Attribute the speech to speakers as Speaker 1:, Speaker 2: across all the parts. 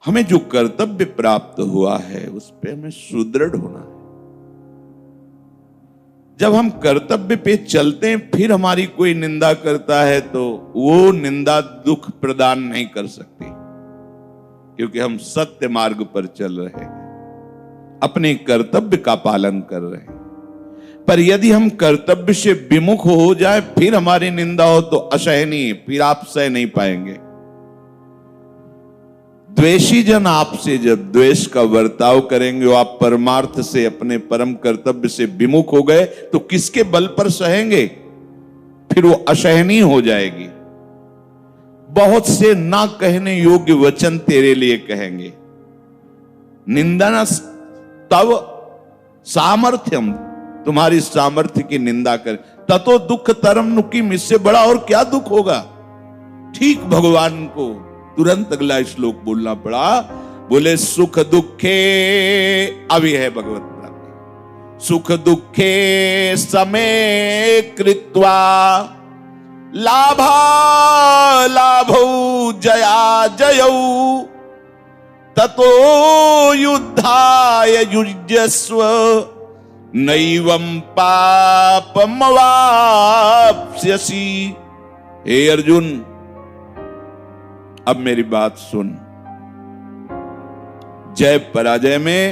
Speaker 1: हमें जो कर्तव्य प्राप्त हुआ है उस पे हमें सुदृढ़ होना है। जब हम कर्तव्य पे चलते हैं फिर हमारी कोई निंदा करता है तो वो निंदा दुख प्रदान नहीं कर सकती, क्योंकि हम सत्य मार्ग पर चल रहे हैं, अपने कर्तव्य का पालन कर रहे हैं। पर यदि हम कर्तव्य से विमुख हो जाए फिर हमारी निंदा हो तो असहनीय, फिर आप सह नहीं पाएंगे। द्वेषी जन आपसे जब द्वेष का बर्ताव करेंगे, वो आप परमार्थ से अपने परम कर्तव्य से विमुख हो गए तो किसके बल पर सहेंगे? फिर वो असहनीय हो जाएगी। बहुत से ना कहने योग्य वचन तेरे लिए कहेंगे। निंदना तव सामर्थ्यम, तुम्हारी सामर्थ्य की निंदा कर। ततो दुख तरम नुकीम, इससे बड़ा और क्या दुख होगा। ठीक भगवान को तुरंत अगला श्लोक बोलना पड़ा। बोले सुख दुखे, अभी है भगवत प्राप्ति, सुख दुखे समय कृत्वा लाभा लाभौ जया जयौ ततो युद्धाय युज्यस्व नैवं पापमवाप्स्यसि। हे अर्जुन, अब मेरी बात सुन। जय पराजय में,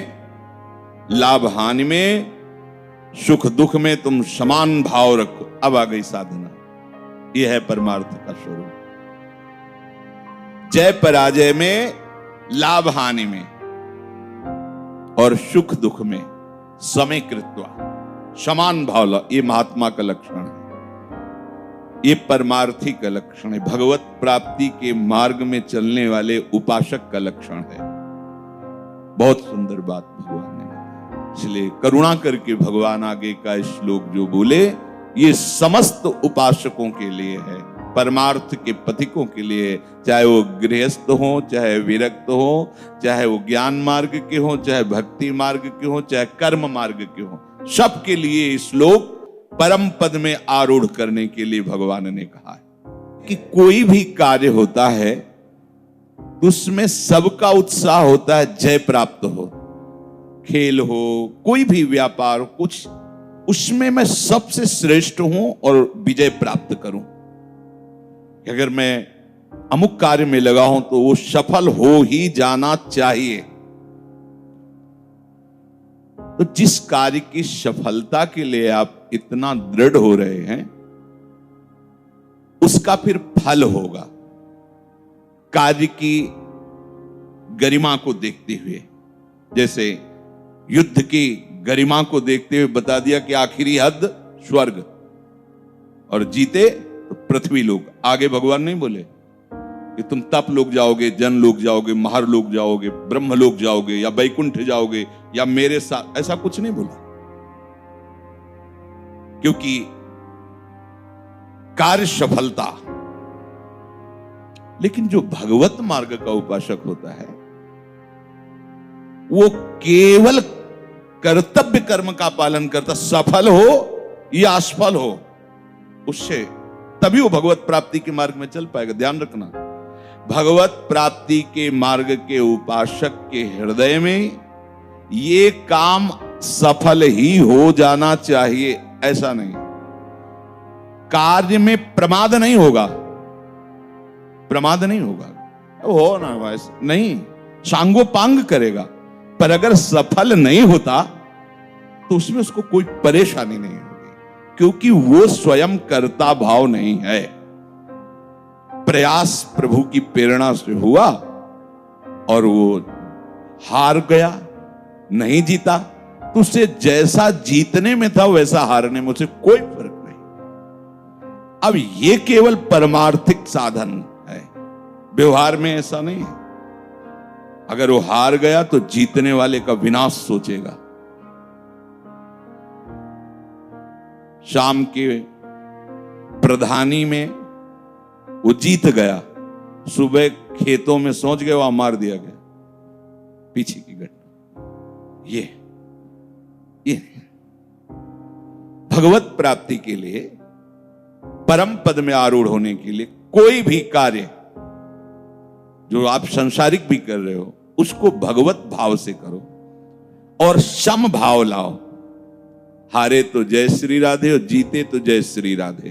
Speaker 1: लाभ हानि में, सुख दुख में तुम समान भाव रखो। अब आ गई साधना, यह है परमार्थ का स्वरूप। जय पराजय में, लाभ हानि में और सुख दुख में समय कृत्वा, समान भाव ला, ये महात्मा का लक्षण है, ये परमार्थी का लक्षण है, भगवत प्राप्ति के मार्ग में चलने वाले उपासक का लक्षण है। बहुत सुंदर बात भगवान ने बताई। इसलिए करुणा करके भगवान आगे का श्लोक जो बोले, ये समस्त उपासकों के लिए है, परमार्थ के पथिकों के लिए, चाहे वो गृहस्थ हो, चाहे विरक्त हो, चाहे वो ज्ञान मार्ग के हो, चाहे भक्ति मार्ग के हो, चाहे कर्म मार्ग के हो, सबके लिए ये श्लोक परम पद में आरूढ़ करने के लिए भगवान ने कहा है कि कोई भी कार्य होता है उसमें सबका उत्साह होता है जय प्राप्त हो। खेल हो, कोई भी व्यापार हो, कुछ उसमें मैं सबसे श्रेष्ठ हूं और विजय प्राप्त करूं। अगर मैं अमुक कार्य में लगा हूं तो वो सफल हो ही जाना चाहिए। तो जिस कार्य की सफलता के लिए आप इतना दृढ़ हो रहे हैं, उसका फिर फल होगा। कार्य की गरिमा को देखते हुए, जैसे युद्ध की गरिमा को देखते हुए बता दिया कि आखिरी हद स्वर्ग, और जीते तो पृथ्वी लोक। आगे भगवान नहीं बोले कि तुम तप लोग जाओगे, जन लोग जाओगे, महर लोग जाओगे, ब्रह्म लोग जाओगे, या वैकुंठ जाओगे, या मेरे साथ, ऐसा कुछ नहीं बोला। क्योंकि कार्य सफलता, लेकिन जो भगवत मार्ग का उपासक होता है वो केवल कर्तव्य कर्म का पालन करता, सफल हो या असफल हो, उससे तभी वो भगवत प्राप्ति के मार्ग में चल पाएगा। ध्यान रखना, भगवत प्राप्ति के मार्ग के उपासक के हृदय में ये काम सफल ही हो जाना चाहिए, ऐसा नहीं। कार्य में प्रमाद नहीं होगा, प्रमाद नहीं होगा, हो ना वैसे नहीं, सांगोपांग करेगा, पर अगर सफल नहीं होता तो उसमें उसको कोई परेशानी नहीं होगी, क्योंकि वो स्वयं कर्ता भाव नहीं है। प्रयास प्रभु की प्रेरणा से हुआ और वो हार गया, नहीं जीता, तो उससे जैसा जीतने में था वैसा हारने में उसे कोई फर्क नहीं। अब ये केवल परमार्थिक साधन है, व्यवहार में ऐसा नहीं है। अगर वो हार गया तो जीतने वाले का विनाश सोचेगा। शाम के प्रधानी में वो जीत गया, सुबह खेतों में सोच गए, वहां मार दिया गया। पीछे की घटना ये भगवत प्राप्ति के लिए, परम पद में आरूढ़ होने के लिए कोई भी कार्य जो आप संसारिक भी कर रहे हो, उसको भगवत भाव से करो और सम भाव लाओ। हारे तो जय श्री राधे और जीते तो जय श्री राधे।